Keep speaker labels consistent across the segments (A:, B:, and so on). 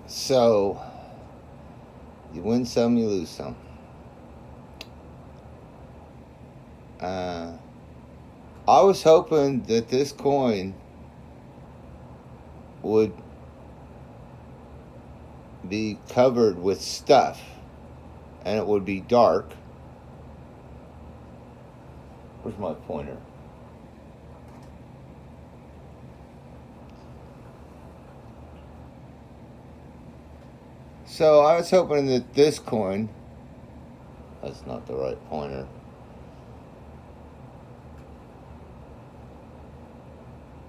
A: So, you win some, you lose some. I was hoping that this coin would be covered with stuff and it would be dark. Where's my pointer? So I was hoping that this coin, that's not the right pointer.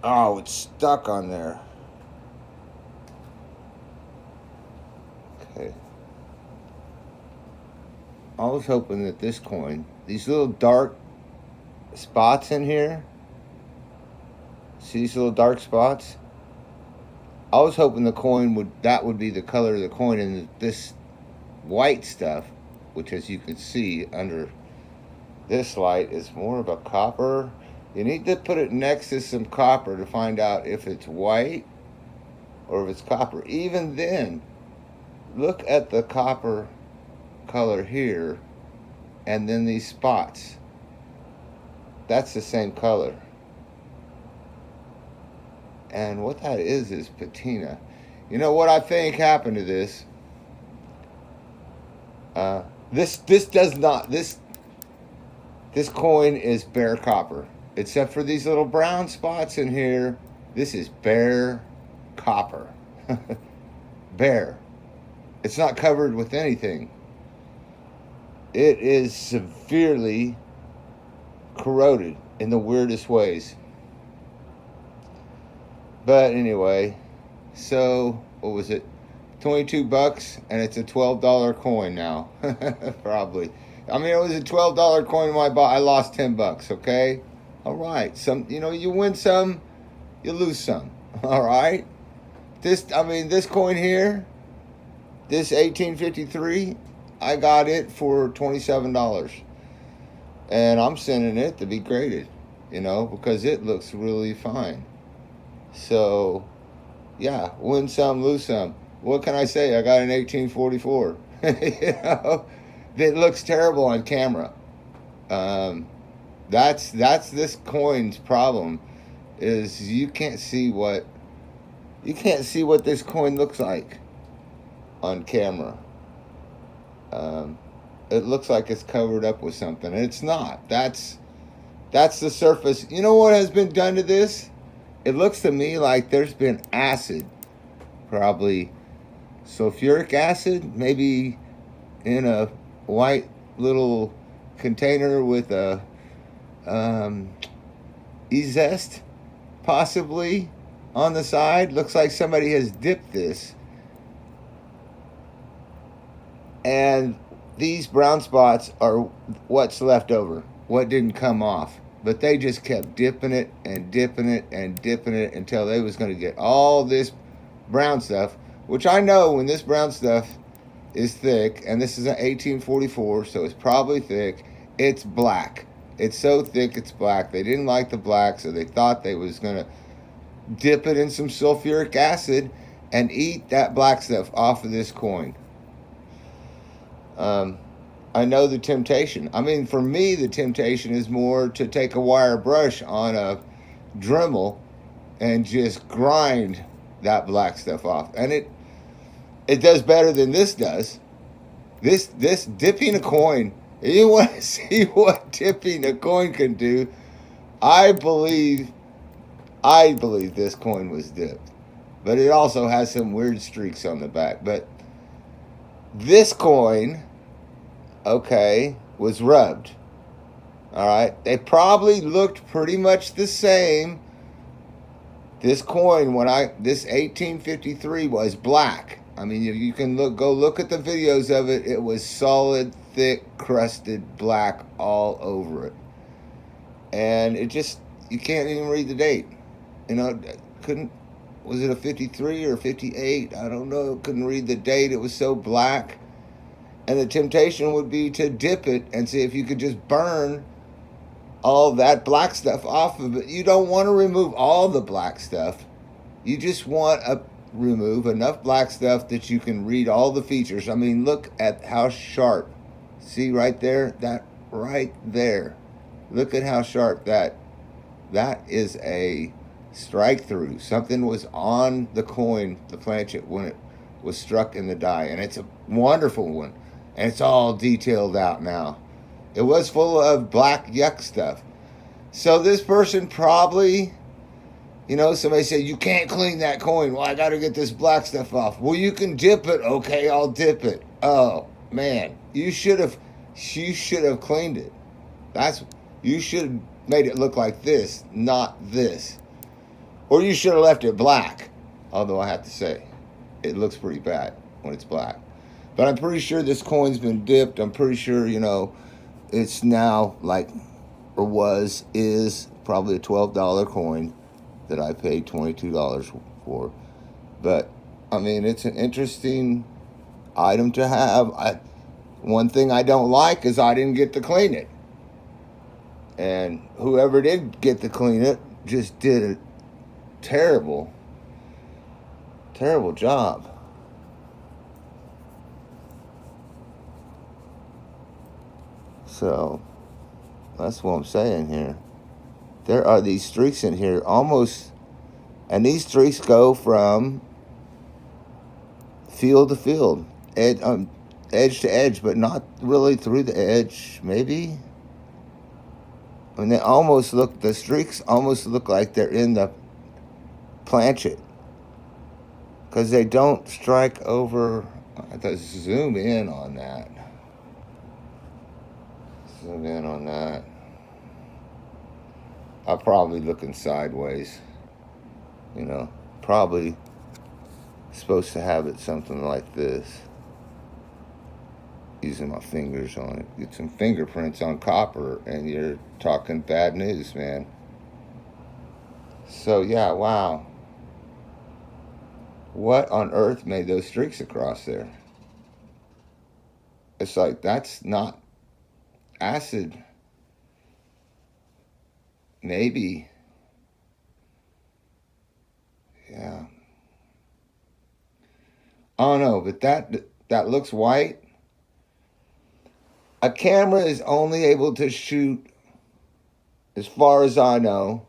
A: Oh, it's stuck on there. Okay. I was hoping that this coin, these little dark spots in here, see these little dark spots? I was hoping the coin would be the color of the coin, and this white stuff, which as you can see under this light is more of a copper. You need to put it next to some copper to find out if it's white or if it's copper. Even then, look at the copper color here and then these spots. That's the same color. And what that is patina. You know what I think happened to this? This coin is bare copper, except for these little brown spots in here. This is bare copper. Bare. It's not covered with anything. It is severely corroded in the weirdest ways. But anyway, so what was it? $22, and it's a $12 coin now. Probably. I mean, it was a $12 coin when I bought. I lost $10. Okay, all right. You win some, you lose some. All right. This coin here, this 1853, I got it for $27, and I'm sending it to be graded. Because it looks really fine. So, yeah, win some, lose some. What can I say? I got an 1844. It looks terrible on camera. That's this coin's problem, is you can't see what this coin looks like on camera. It looks like it's covered up with something, and it's not. That's the surface. You know what has been done to this? It looks to me like there's been acid, probably sulfuric acid, maybe in a white little container with a e-zest, possibly on the side. Looks like somebody has dipped this. And these brown spots are what's left over, what didn't come off. But they just kept dipping it and dipping it and dipping it until they was going to get all this brown stuff, which I know when this brown stuff is thick, and this is an 1844, so it's probably thick, it's black. It's so thick it's black. They didn't like the black, so they thought they was going to dip it in some sulfuric acid and eat that black stuff off of this coin. I know the temptation. I mean, for me, the temptation is more to take a wire brush on a Dremel and just grind that black stuff off. And it does better than this does. This dipping a coin, you want to see what dipping a coin can do? I believe this coin was dipped. But it also has some weird streaks on the back. But this coin, okay, was rubbed. All right, they probably looked pretty much the same. This coin, this 1853 was black. I mean, you can go look at the videos of it. It was solid, thick, crusted black all over it, and you can't even read the date. Was it a 53 or 58? I don't know. Couldn't read the date. It was so black. And the temptation would be to dip it and see if you could just burn all that black stuff off of it. You don't want to remove all the black stuff. You just want remove enough black stuff that you can read all the features. I mean, look at how sharp. See right there? That right there. Look at how sharp that is a strike through. Something was on the coin, the planchet, when it was struck in the die, and it's a wonderful one. And it's all detailed out now. It was full of black yuck stuff. So this person probably, somebody said, you can't clean that coin. Well, I got to get this black stuff off. Well, you can dip it. Okay, I'll dip it. Oh, man. You should have cleaned it. You should have made it look like this, not this. Or you should have left it black. Although I have to say, it looks pretty bad when it's black. But I'm pretty sure this coin's been dipped. I'm pretty sure, it's now is probably a $12 coin that I paid $22 for. But, I mean, it's an interesting item to have. One thing I don't like is I didn't get to clean it. And whoever did get to clean it just did a terrible, terrible job. So, that's what I'm saying here. There are these streaks in here almost, and these streaks go from field to field, edge to edge, but not really through the edge, maybe. And the streaks almost look like they're in the planchet, because they don't strike over. I have to zoom in on that. Zoom in on that. I'm probably looking sideways. Probably supposed to have it something like this. Using my fingers on it. Get some fingerprints on copper, and you're talking bad news, man. So, yeah, wow. What on earth made those streaks across there? It's like, that's not acid. Maybe. Yeah. I don't know, but that looks white. A camera is only able to shoot, as far as I know,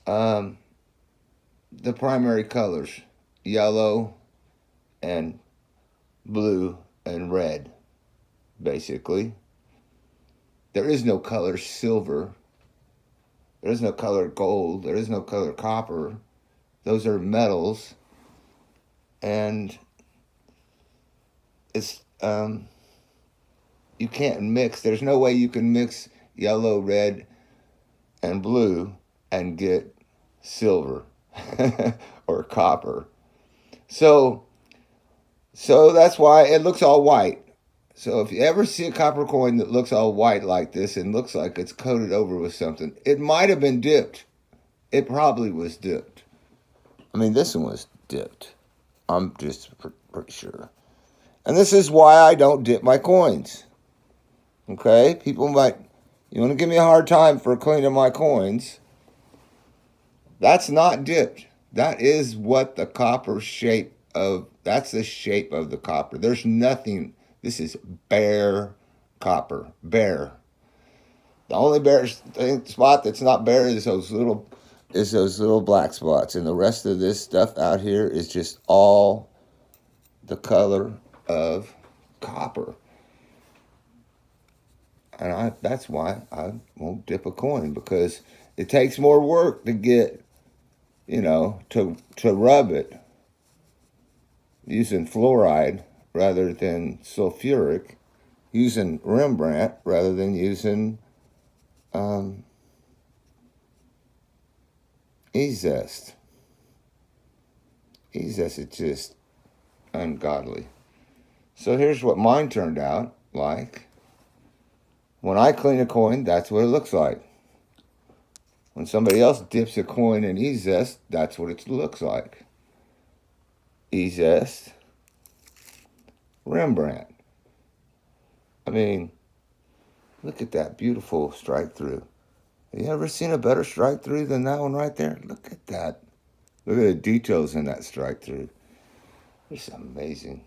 A: the primary colors, yellow and blue and red, basically. There is no color silver. There is no color gold. There is no color copper. Those are metals. And it's, you can't mix. There's no way you can mix yellow, red, and blue and get silver or copper. So that's why it looks all white. So if you ever see a copper coin that looks all white like this and looks like it's coated over with something, it might have been dipped. It probably was dipped. I mean, this one was dipped. I'm just pretty sure. And this is why I don't dip my coins. Okay? People might, you want to give me a hard time for cleaning my coins. That's not dipped. That is what the copper that's the shape of the copper. There's nothing, this is bare copper. Bare. The only bare spot that's not bare is those little black spots. And the rest of this stuff out here is just all the color of copper. And that's why I won't dip a coin, because it takes more work to get, to rub it using fluoride rather than sulfuric, using Rembrandt rather than using E-Zest. E-Zest is just ungodly. So here's what mine turned out like. When I clean a coin, that's what it looks like. When somebody else dips a coin in E-Zest, that's what it looks like. E-Zest, Rembrandt. I mean, look at that beautiful strike through. Have you ever seen a better strike through than that one right there? Look at that. Look at the details in that strike through. It's amazing.